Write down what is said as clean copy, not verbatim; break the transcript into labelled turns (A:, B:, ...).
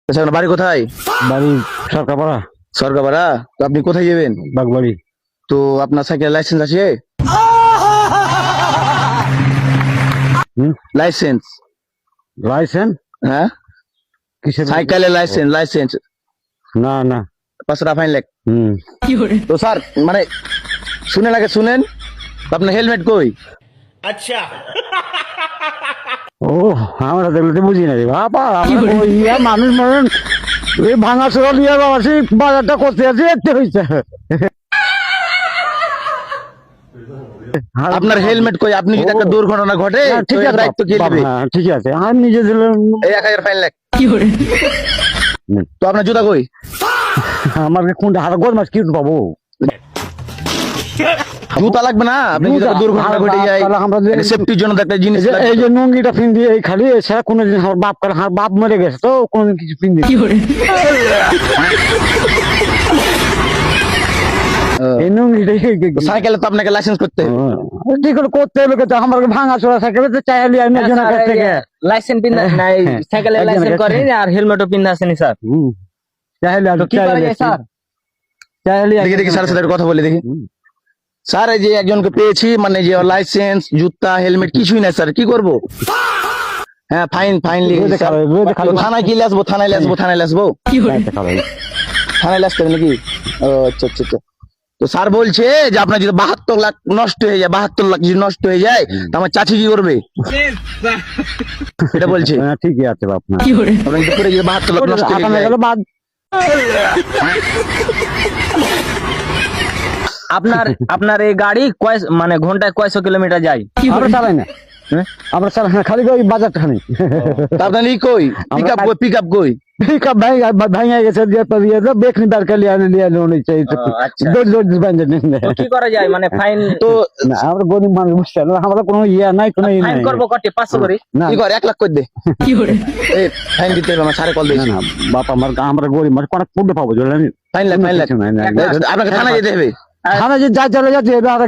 A: আচ্ছা আপনার বাড়ি কোথায়?
B: বাড়ি সরকারপাড়া।
A: সরকারপাড়া। তো আপনি কোথায় যাবেন?
B: বাগবাড়ি।
A: তো আপনার সাইকেল লাইসেন্স আছে? লাইসেন্স?
B: লাইসেন্স?
A: হ্যাঁ
B: কিসের
A: সাইকেলের লাইসেন্স?
B: না না।
A: 500 টাকা ফাইন লাগ।
B: হুম।
A: তো স্যার মানে শুনেন আগে শুনেন, তো আপনার হেলমেট কই?
B: ও আমরা দেখলে তো বুঝি না রে বাবা, আমরা ইয়া মানুষ মরণ এই ভাঙা চোরা নিয়ে বাবা সেই বাজারটা করতে আছে এতে হয়েছে।
A: আপনার হেলমেট কই? আপনি যদি একটা দুর্ঘটনা ঘটে
B: ঠিক আছে
A: দায়িত্ব কে নেবে?
B: হ্যাঁ ঠিক আছে, আর নিজে দিলে
A: এই 1000 ফাইন লাগ। তো আপনার জুতা কই?
B: আমাকে কোনটা হারা গোল মাছ কি পাবো?
A: জুতা লাগবে না? আপনি যদি একটা দুর্ঘটনা ঘটে যায় সেফটির জন্য তো একটা জিনিস
B: এই
A: লাগবে।
B: যে নুঙ্গিটা পিন্দি এই খালি এছাড়া কোনোদিন আমার বাপ করে আমার বাপ মরে গেছে তো কোনোদিন কিছু পিন্দি এই নুঙ্গিটাই
A: সাইকেলে তো আপনাকে লাইসেন্স করতে হবে।
B: ঠিক করে করতে হলো তো আমার ভাঙা চোরা সাইকেলে তো চাইলি আমি একজনের কাছ থেকে
C: লাইসেন্স পিন নাই, সাইকেলের লাইসেন্স করেনি আর হেলমেটও পিন আসেনি স্যার।
B: চাইলি
C: তো কি করা যায় স্যার?
B: চাইলি
A: দেখি দেখি স্যারের সাথে একটু কথা বলে দেখি। স্যার এই যে একজনকে পেয়েছি, মানে যে লাইসেন্স জুতা হেলমেট কিছুই নাই স্যার, কি করব? হ্যাঁ ফাইন লিখে থানায় কি আসবো? থানায় আসবো থানায় আসতে হবে নাকি? ও আচ্ছা আচ্ছা আচ্ছা। তো স্যার বলছে যে আপনার যদি 72 লাখ নষ্ট হয়ে যায়, 72 লাখ যদি নষ্ট হয়ে যায় তো আমার চাচি কি করবে? এটা বলছে।
B: ঠিকই আছে বাপ না
A: আপনার যদি পুরো যদি 72 লাখ নষ্ট হয়ে যায়,
B: গেল বাদ।
C: আপনার এই গাড়ি মানে ঘন্টায় কয়শো কিলোমিটার যায়?
B: আমরা চালাই না, আমরা চালাই না, খালি ওই বাজারটা খানি।
A: তা আপনার ই কই? পিকআপ কই?
B: পিকআপ ভাঙা গেছে বেকনি দরকার লিয়ে চাই
C: আচ্ছা। তো কি করা যায় মানে ফাইন?
A: তো
B: না আমরা গরিব মানুষ বুঝতে পারলাম, আমরা কোনো ইয়া নাই, কোনো ই
C: ফাইন
B: নাই।
C: করবো কত? 500 করে?
B: না
A: কি করে 1 লাখ করে দে। এই ফাইন দিতে হবে, আমার স্যারে কল
B: না
A: দিয়েছে।
B: না বাপ, আমরা গরিব মানুষ কোন ফুটে পাবো জানেন?
A: ফাইন লাখ
B: কিছু নাই, না, না।
A: আপনাকে থানায় যেতে হবে।
B: থানা যে যা চলে যাচ্ছে এবার